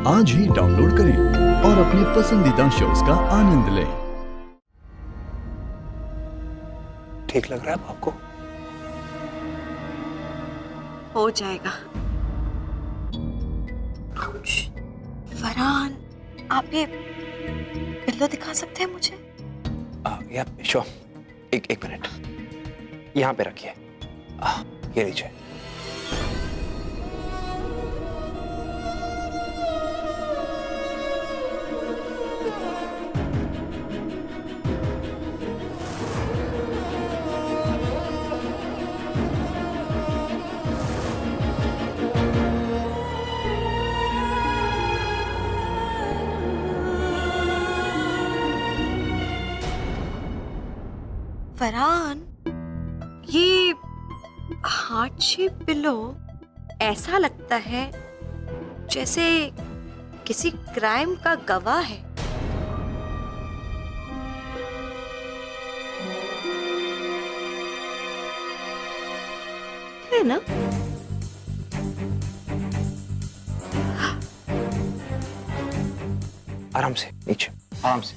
आज ही डाउनलोड करें और अपने पसंदीदा शोज का आनंद लें। ठीक लग रहा है आपको? हो जाएगा। फरहान, आप ये पिल्लो दिखा सकते हैं मुझे? या श्योर, एक मिनट, यहाँ पे रखिए। ये लीजिए। फरहान, ये हार्ट शेप पिल्लो ऐसा लगता है जैसे किसी क्राइम का गवाह है ना? आराम से, नीचे, आराम से।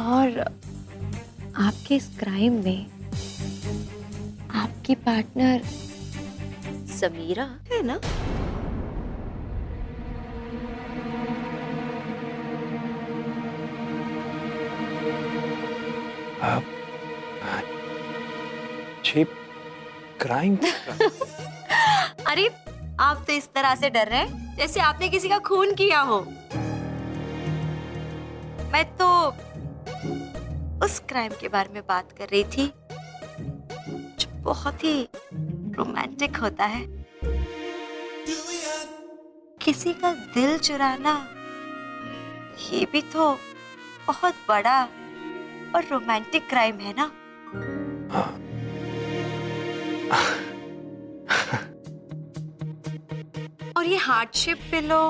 और आपके इस क्राइम में आपकी पार्टनर समीरा है ना? जी, क्राइम? अरे, आप तो इस तरह से डर रहे हैं जैसे आपने किसी का खून किया हो। मैं तो उस क्राइम के बारे में बात कर रही थी जो बहुत ही रोमांटिक होता है। किसी का दिल चुराना, ये भी तो बहुत बड़ा और रोमांटिक क्राइम है ना? और ये हार्ट शेप पिलो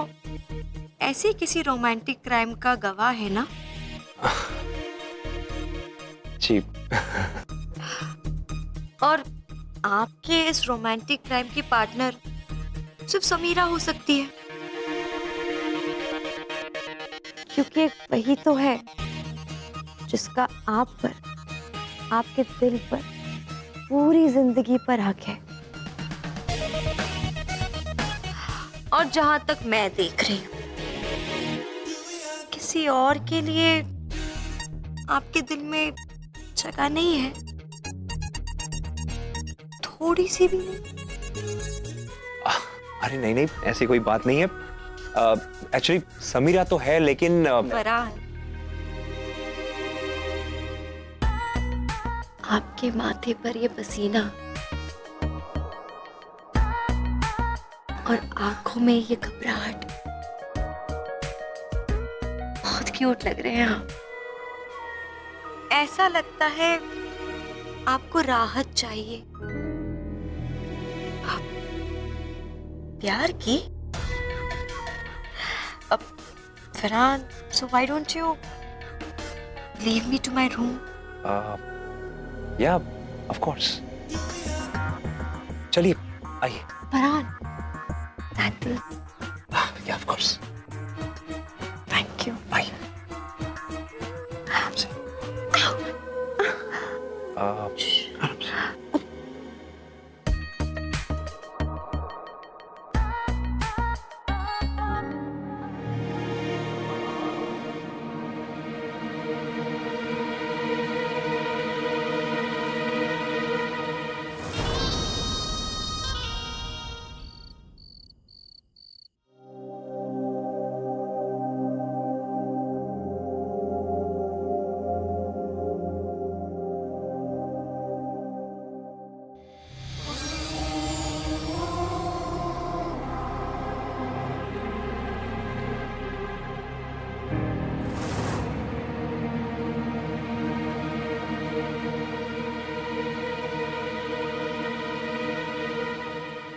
ऐसे किसी रोमांटिक क्राइम का गवाह है ना? जी। और आपके इस रोमांटिक क्राइम की पार्टनर सिर्फ समीरा हो सकती है, क्योंकि वही तो है जिसका आप पर, आपके दिल पर, पूरी जिंदगी पर हक है। और जहां तक मैं देख रही हूं, किसी और के लिए आपके दिल में जगह नहीं है, थोड़ी सी भी नहीं। अरे नहीं, ऐसी कोई बात नहीं है। एक्चुअली समीरा तो है, लेकिन फरहान, आपके माथे पर ये पसीना और आंखों में ये घबराहट, बहुत क्यूट लग रहे हैं आप। ऐसा लगता है आपको राहत चाहिए, प्यार की। अब Farhan, so why don't you leave me to my room? या ऑफ कोर्स, चलिए आइए। फरहान, that will, या ऑफ कोर्स, thank you. आइए। आराम से। आराम से।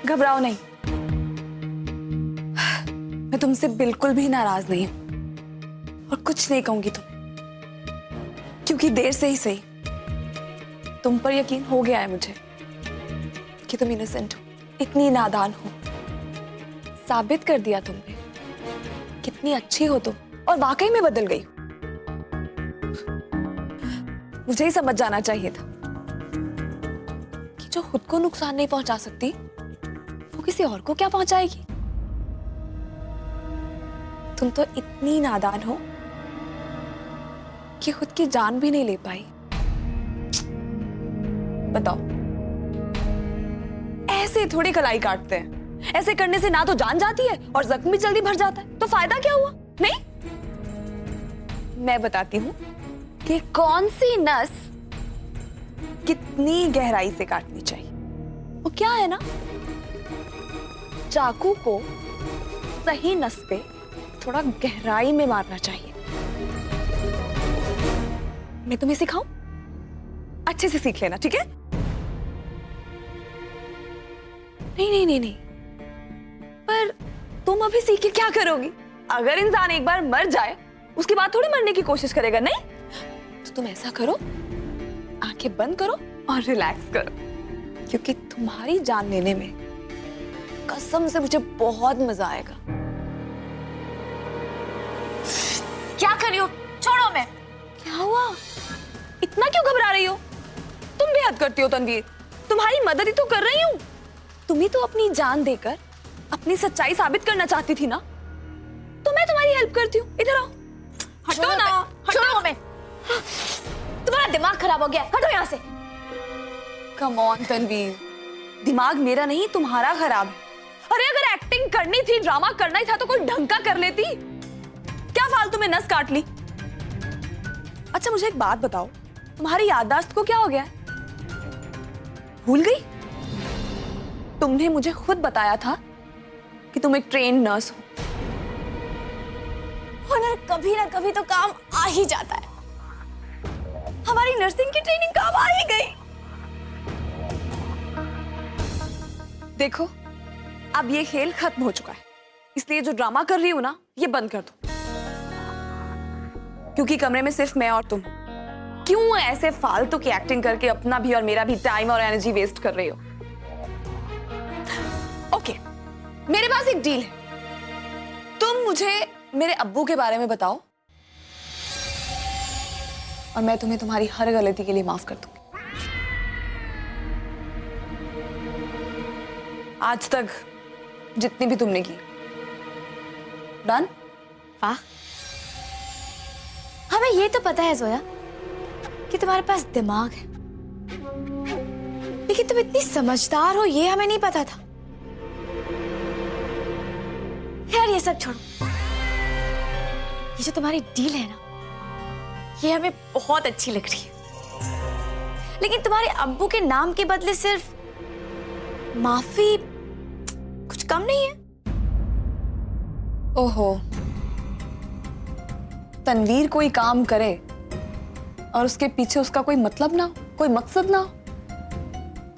घबराओ नहीं, मैं तुमसे बिल्कुल भी नाराज नहीं हूं और कुछ नहीं कहूंगी क्योंकि देर से ही सही तुम पर यकीन हो गया है मुझे कि तुम इनोसेंट हो, इतनी नादान हो। साबित कर दिया तुमने, कितनी अच्छी हो तुम, और वाकई में बदल गई। मुझे ही समझ जाना चाहिए था कि जो खुद को नुकसान नहीं पहुंचा सकती वो किसी और को क्या पहुंचाएगी। तुम तो इतनी नादान हो कि खुद की जान भी नहीं ले पाई। बताओ, ऐसे थोड़ी कलाई काटते हैं। ऐसे करने से ना तो जान जाती है और जख्म भी जल्दी भर जाता है, तो फायदा क्या हुआ? नहीं, मैं बताती हूं कि कौन सी नस कितनी गहराई से काटनी चाहिए। वो क्या है ना, चाकू को सही नस पे थोड़ा गहराई में मारना चाहिए। मैं तुम्हें सिखाऊं? अच्छे से सीख लेना, ठीक है? नहीं, पर तुम अभी सीख के क्या करोगी? अगर इंसान एक बार मर जाए उसके बाद थोड़ी मरने की कोशिश करेगा। नहीं, तो तुम ऐसा करो, आंखें बंद करो और रिलैक्स करो, क्योंकि तुम्हारी जान लेने में कसम से मुझे बहुत मजा आएगा। क्या कर रही हो? छोड़ो। मैं क्या हुआ? इतना क्यों घबरा रही हो? तुम भी हद करती हो तनवीर। तुम्हारी मदद ही तो कर रही हूँ। तुम ही तो अपनी जान देकर अपनी सच्चाई साबित करना चाहती थी ना, तो मैं तुम्हारी हेल्प करती हूँ। इधर आओ। हटो ना, छोड़ो। मैं तुम्हारा दिमाग खराब हो गया, हटो यहाँ से। कम ऑन तनवीर, दिमाग मेरा नहीं तुम्हारा खराब है। अरे अगर एक्टिंग करनी थी, ड्रामा करना ही था तो कोई ढंग का कर लेती। क्या फालतू में नस काट ली? अच्छा मुझे एक बात बताओ, तुम्हारी याददाश्त को क्या हो गया? भूल गई? तुमने मुझे खुद बताया था कि तुम एक ट्रेन नर्स हो। हुनर कभी ना कभी तो काम आ ही जाता है। हमारी नर्सिंग की ट्रेनिंग काम आ ही गई। देखो, अब ये खेल खत्म हो चुका है, इसलिए जो ड्रामा कर रही हूं ना, ये बंद कर दो। क्योंकि कमरे में सिर्फ मैं और तुम हो। क्यों ऐसे फालतू की एक्टिंग करके अपना भी और मेरा भी टाइम और एनर्जी वेस्ट कर रही हो? ओके, मेरे पास एक डील है। तुम मुझे मेरे अब्बू के बारे में बताओ और मैं तुम्हें तुम्हारी हर गलती के लिए माफ कर दूंगी। आज तक जितनी भी तुमने की। डन? वाह, हमें ये तो पता है जोया कि तुम्हारे पास दिमाग है, लेकिन तुम इतनी समझदार हो ये हमें नहीं पता था। यार ये सब छोड़ो, ये जो तुम्हारी डील है ना, ये हमें बहुत अच्छी लग रही है। लेकिन तुम्हारे अब्बू के नाम के बदले सिर्फ माफी कुछ कम नहीं है? ओहो, तनवीर कोई काम करे और उसके पीछे उसका कोई मतलब ना हो, कोई मकसद ना हो,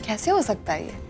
कैसे हो सकता है ये?